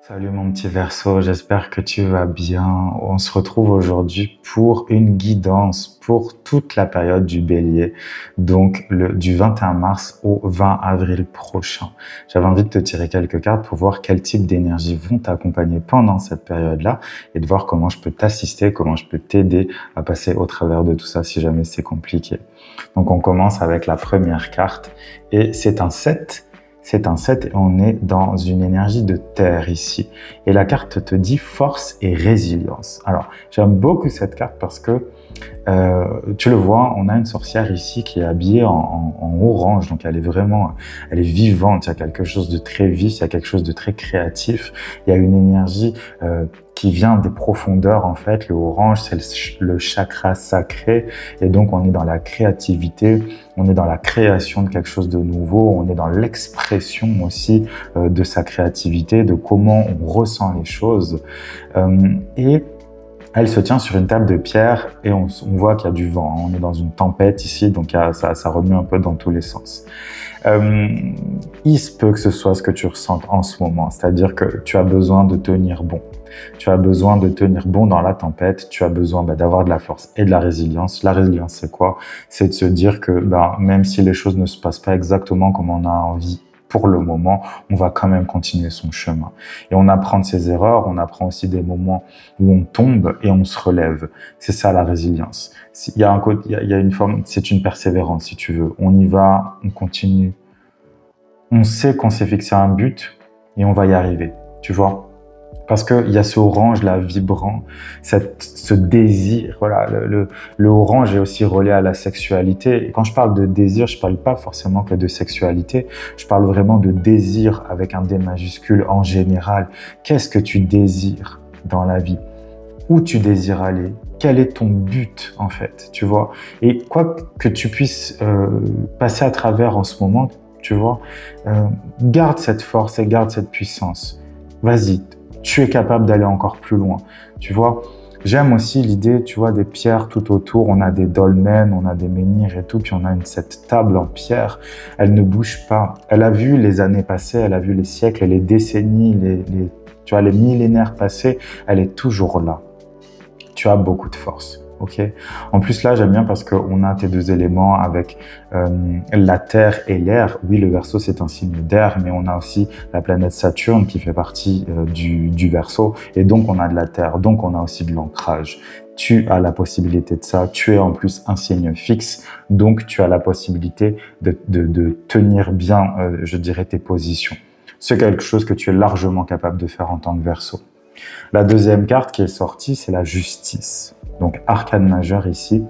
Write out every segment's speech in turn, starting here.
Salut mon petit Verseau, j'espère que tu vas bien. On se retrouve aujourd'hui pour une guidance pour toute la période du Bélier, donc du 21 mars au 20 avril prochain. J'avais envie de te tirer quelques cartes pour voir quel type d'énergie vont t'accompagner pendant cette période-là et de voir comment je peux t'assister, comment je peux t'aider à passer au travers de tout ça si jamais c'est compliqué. Donc on commence avec la première carte et c'est un 7. C'est un 7 et on est dans une énergie de terre ici. Et la carte te dit force et résilience. Alors, j'aime beaucoup cette carte parce que, tu le vois, on a une sorcière ici qui est habillée en orange. Donc, elle est vivante. Il y a quelque chose de très vif, il y a quelque chose de très créatif. Il y a une énergie qui vient des profondeurs, en fait. Le orange, c'est le chakra sacré. Et donc, on est dans la créativité, on est dans la création de quelque chose de nouveau, on est dans l'expression aussi de sa créativité, de comment on ressent les choses. Et elle se tient sur une table de pierre et on voit qu'il y a du vent. On est dans une tempête ici, donc ça remue un peu dans tous les sens. Il se peut que ce soit ce que tu ressentes en ce moment, c'est-à-dire que tu as besoin de tenir bon. Tu as besoin de tenir bon dans la tempête, tu as besoin d'avoir de la force et de la résilience. La résilience, c'est quoi? C'est de se dire que même si les choses ne se passent pas exactement comme on a envie pour le moment, on va quand même continuer son chemin. Et on apprend de ses erreurs, on apprend aussi des moments où on tombe et on se relève. C'est ça la résilience. Il y a une forme, c'est une persévérance si tu veux. On y va, on continue. On sait qu'on s'est fixé un but et on va y arriver, tu vois. Parce qu'il y a ce orange là vibrant, ce désir. Voilà, le orange est aussi relié à la sexualité. Et quand je parle de désir, je parle pas forcément que de sexualité. Je parle vraiment de désir avec un D majuscule en général. Qu'est-ce que tu désires dans la vie? Où tu désires aller? Quel est ton but en fait? Tu vois? Et quoi que tu puisses passer à travers en ce moment, tu vois, garde cette force et garde cette puissance. Vas-y. Tu es capable d'aller encore plus loin. Tu vois, j'aime aussi l'idée, tu vois, des pierres tout autour. On a des dolmens, on a des menhirs et tout, puis on a cette table en pierre. Elle ne bouge pas. Elle a vu les années passées, elle a vu les siècles et les décennies, tu vois, les millénaires passés. Elle est toujours là. Tu as beaucoup de force. Ok. En plus là, j'aime bien parce qu'on a tes deux éléments avec la terre et l'air. Oui, le Verseau c'est un signe d'air, mais on a aussi la planète Saturne qui fait partie du Verseau, et donc on a de la terre, donc on a aussi de l'ancrage. Tu as la possibilité de ça. Tu es en plus un signe fixe, donc tu as la possibilité de tenir bien, je dirais, tes positions. C'est quelque chose que tu es largement capable de faire en tant que Verseau. La deuxième carte qui est sortie, c'est la justice. Donc, arcane majeur ici.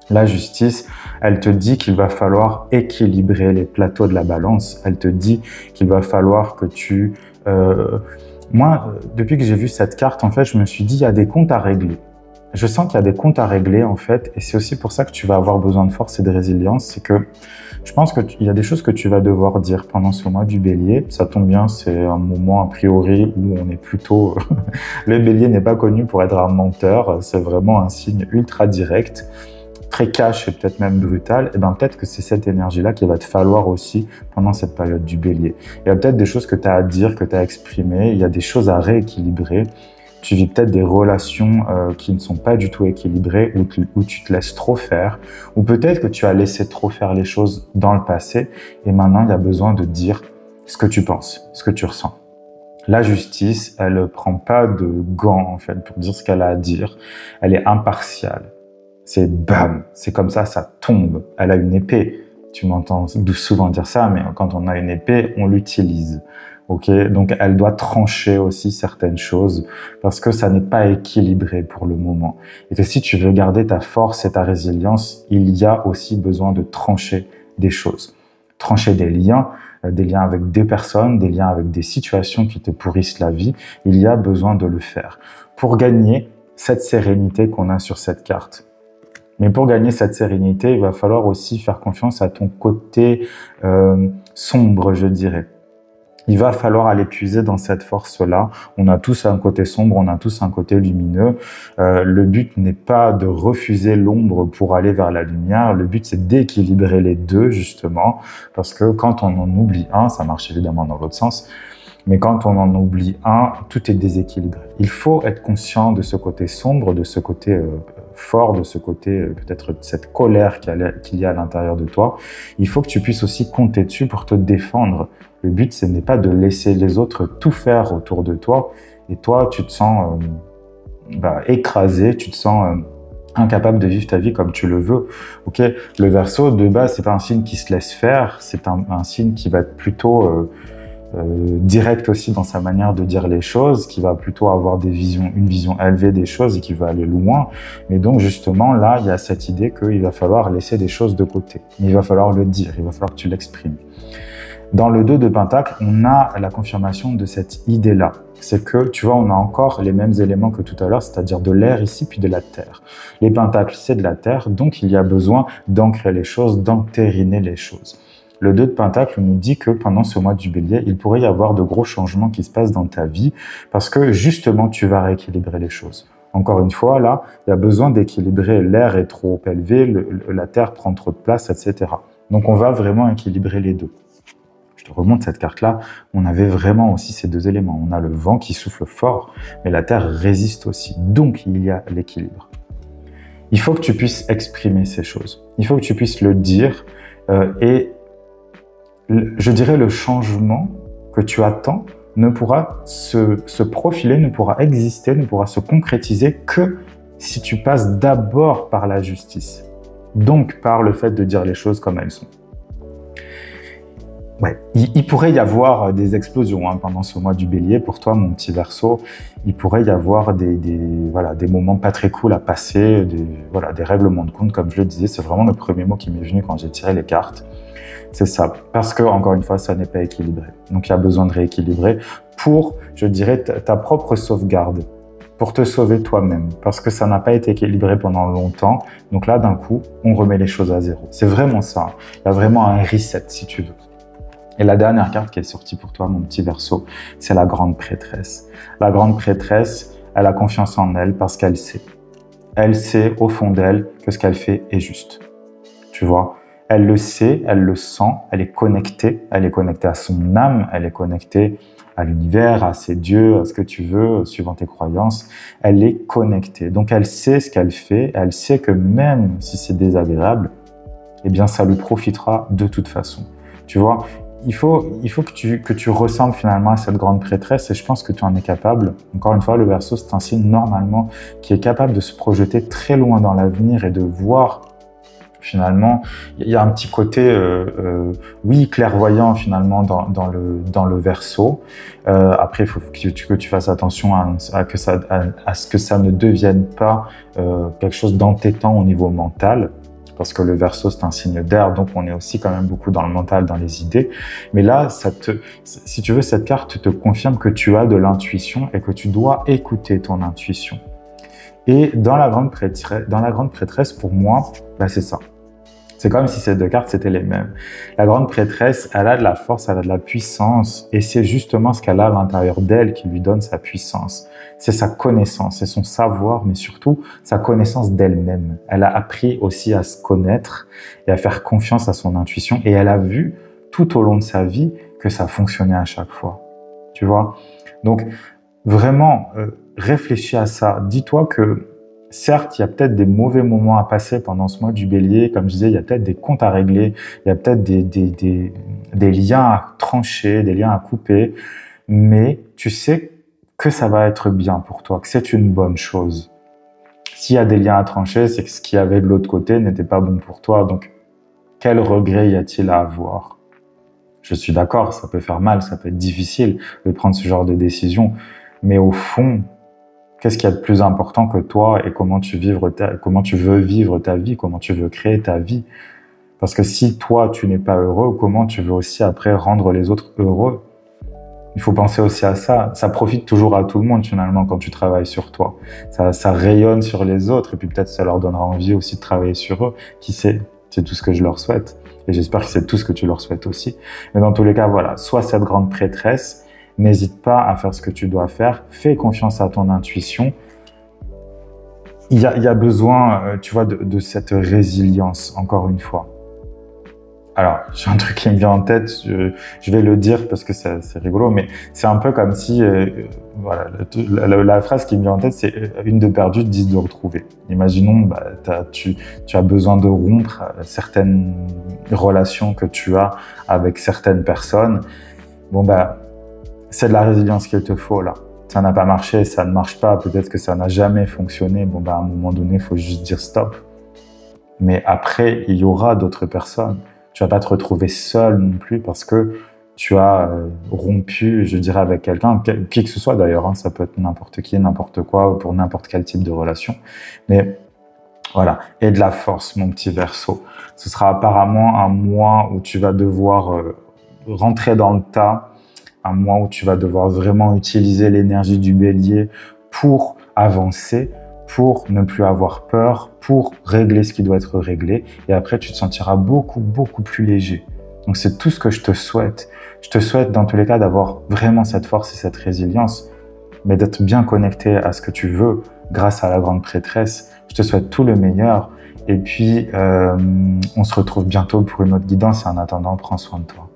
La justice, elle te dit qu'il va falloir équilibrer les plateaux de la balance. Elle te dit qu'il va falloir que tu... Moi, depuis que j'ai vu cette carte, en fait, je me suis dit, il y a des comptes à régler. Je sens qu'il y a des comptes à régler, en fait, et c'est aussi pour ça que tu vas avoir besoin de force et de résilience. C'est que je pense qu'il y a des choses que tu vas devoir dire pendant ce mois du Bélier. Ça tombe bien, c'est un moment, a priori, où on est plutôt... Le Bélier n'est pas connu pour être un menteur. C'est vraiment un signe ultra direct, très cash et peut-être même brutal. Et bien, peut-être que c'est cette énergie-là qu'il va te falloir aussi pendant cette période du Bélier. Il y a peut-être des choses que tu as à dire, que tu as à exprimer. Il y a des choses à rééquilibrer. Tu vis peut-être des relations qui ne sont pas du tout équilibrées, où tu te laisses trop faire, ou peut-être que tu as laissé trop faire les choses dans le passé, et maintenant il y a besoin de dire ce que tu penses, ce que tu ressens. La justice, elle ne prend pas de gants en fait pour dire ce qu'elle a à dire, elle est impartiale. C'est bam, c'est comme ça tombe. Elle a une épée. Tu m'entends souvent dire ça, mais quand on a une épée, on l'utilise. Ok, donc elle doit trancher aussi certaines choses parce que ça n'est pas équilibré pour le moment. Et que si tu veux garder ta force et ta résilience, il y a aussi besoin de trancher des choses. Trancher des liens avec des personnes, des liens avec des situations qui te pourrissent la vie. Il y a besoin de le faire pour gagner cette sérénité qu'on a sur cette carte. Mais pour gagner cette sérénité, il va falloir aussi faire confiance à ton côté sombre, je dirais. Il va falloir aller puiser dans cette force-là. On a tous un côté sombre, on a tous un côté lumineux. Le but n'est pas de refuser l'ombre pour aller vers la lumière. Le but, c'est d'équilibrer les deux, justement. Parce que quand on en oublie un, ça marche évidemment dans l'autre sens. Mais quand on en oublie un, tout est déséquilibré. Il faut être conscient de ce côté sombre, de ce côté fort, de ce côté peut-être cette colère qu'il y a à l'intérieur de toi. Il faut que tu puisses aussi compter dessus pour te défendre. Le but, ce n'est pas de laisser les autres tout faire autour de toi et toi, tu te sens écrasé, tu te sens incapable de vivre ta vie comme tu le veux. Ok, le Verseau, de base, c'est pas un signe qui se laisse faire, c'est un signe qui va être plutôt direct aussi dans sa manière de dire les choses, qui va plutôt avoir une vision élevée des choses et qui va aller loin. Mais donc justement, là, il y a cette idée qu'il va falloir laisser des choses de côté. Il va falloir le dire, il va falloir que tu l'exprimes. Dans le 2 de Pentacle, on a la confirmation de cette idée-là. C'est que, tu vois, on a encore les mêmes éléments que tout à l'heure, c'est-à-dire de l'air ici, puis de la terre. Les pentacles, c'est de la terre, donc il y a besoin d'ancrer les choses, d'entériner les choses. Le 2 de Pentacle nous dit que pendant ce mois du Bélier, il pourrait y avoir de gros changements qui se passent dans ta vie parce que justement, tu vas rééquilibrer les choses. Encore une fois, là, il y a besoin d'équilibrer. L'air est trop élevé, la terre prend trop de place, etc. Donc, on va vraiment équilibrer les deux. Je te remonte cette carte-là, on avait vraiment aussi ces deux éléments. On a le vent qui souffle fort, mais la terre résiste aussi. Donc, il y a l'équilibre. Il faut que tu puisses exprimer ces choses. Il faut que tu puisses le dire et je dirais le changement que tu attends ne pourra se profiler, ne pourra exister, ne pourra se concrétiser que si tu passes d'abord par la justice. Donc, par le fait de dire les choses comme elles sont. Ouais, il pourrait y avoir des explosions pendant ce mois du Bélier. Pour toi, mon petit Verseau, il pourrait y avoir des moments pas très cool à passer, des règlements de compte, comme je le disais. C'est vraiment le premier mot qui m'est venu quand j'ai tiré les cartes. C'est ça, parce que, encore une fois, ça n'est pas équilibré. Donc, il y a besoin de rééquilibrer pour, je dirais, ta propre sauvegarde, pour te sauver toi-même, parce que ça n'a pas été équilibré pendant longtemps. Donc là, d'un coup, on remet les choses à zéro. C'est vraiment ça. Il y a vraiment un reset, si tu veux. Et la dernière carte qui est sortie pour toi, mon petit Verseau, c'est la grande prêtresse. La grande prêtresse, elle a confiance en elle parce qu'elle sait. Elle sait au fond d'elle que ce qu'elle fait est juste. Tu vois ? Elle le sait, elle le sent, elle est connectée à son âme, elle est connectée à l'univers, à ses dieux, à ce que tu veux, suivant tes croyances. Elle est connectée. Donc elle sait ce qu'elle fait, elle sait que même si c'est désagréable, eh bien ça lui profitera de toute façon. Tu vois, il faut que tu ressembles finalement à cette grande prêtresse et je pense que tu en es capable. Encore une fois, le Verseau, c'est un signe normalement qui est capable de se projeter très loin dans l'avenir et de voir. Finalement, il y a un petit côté, clairvoyant finalement dans le Verseau. Après, il faut que tu fasses attention à ce que ça ne devienne pas quelque chose d'entêtant au niveau mental, parce que le Verseau, c'est un signe d'air, donc on est aussi quand même beaucoup dans le mental, dans les idées. Mais là, si tu veux, cette carte te confirme que tu as de l'intuition et que tu dois écouter ton intuition. Et dans la grande prêtresse, pour moi, c'est ça. C'est comme si ces deux cartes, c'était les mêmes. La grande prêtresse, elle a de la force, elle a de la puissance, et c'est justement ce qu'elle a à l'intérieur d'elle qui lui donne sa puissance. C'est sa connaissance, c'est son savoir, mais surtout sa connaissance d'elle-même. Elle a appris aussi à se connaître et à faire confiance à son intuition, et elle a vu tout au long de sa vie que ça fonctionnait à chaque fois. Tu vois ? Donc, vraiment, réfléchis à ça. Dis-toi que certes, il y a peut-être des mauvais moments à passer pendant ce mois du Bélier. Comme je disais, il y a peut-être des comptes à régler, il y a peut-être des liens à trancher, des liens à couper. Mais tu sais que ça va être bien pour toi, que c'est une bonne chose. S'il y a des liens à trancher, c'est que ce qu'il y avait de l'autre côté n'était pas bon pour toi. Donc, quel regret y a-t-il à avoir ? Je suis d'accord, ça peut faire mal, ça peut être difficile de prendre ce genre de décision. Mais au fond, qu'est-ce qu'il y a de plus important que toi et comment tu veux vivre ta vie, comment tu veux créer ta vie? Parce que si toi, tu n'es pas heureux, comment tu veux aussi après rendre les autres heureux? Il faut penser aussi à ça. Ça profite toujours à tout le monde finalement quand tu travailles sur toi. Ça rayonne sur les autres et puis peut-être ça leur donnera envie aussi de travailler sur eux. Qui sait? C'est tout ce que je leur souhaite. Et j'espère que c'est tout ce que tu leur souhaites aussi. Mais dans tous les cas, voilà, sois cette grande prêtresse. N'hésite pas à faire ce que tu dois faire. Fais confiance à ton intuition. Il y a besoin, tu vois, de cette résilience, encore une fois. alors, j'ai un truc qui me vient en tête, je vais le dire parce que c'est rigolo, mais c'est un peu comme si, voilà, la phrase qui me vient en tête, c'est une de perdue, 10 de retrouvée. Imaginons, bah, tu as besoin de rompre certaines relations que tu as avec certaines personnes. Bon, bah, c'est de la résilience qu'il te faut là. Ça n'a pas marché, ça ne marche pas, peut-être que ça n'a jamais fonctionné. Bon, bah, à un moment donné, il faut juste dire stop. Mais après, il y aura d'autres personnes. Tu vas pas te retrouver seul non plus parce que tu as rompu, je dirais, avec quelqu'un, qui que ce soit d'ailleurs, hein, ça peut être n'importe qui, n'importe quoi, pour n'importe quel type de relation. Mais voilà, et de la force, mon petit Verseau. Ce sera apparemment un mois où tu vas devoir rentrer dans le tas, un mois où tu vas devoir vraiment utiliser l'énergie du Bélier pour avancer, pour ne plus avoir peur, pour régler ce qui doit être réglé. Et après, tu te sentiras beaucoup, beaucoup plus léger. Donc, c'est tout ce que je te souhaite. Je te souhaite, dans tous les cas, d'avoir vraiment cette force et cette résilience, mais d'être bien connecté à ce que tu veux grâce à la grande prêtresse. Je te souhaite tout le meilleur. Et puis, on se retrouve bientôt pour une autre guidance. Et en attendant, prends soin de toi.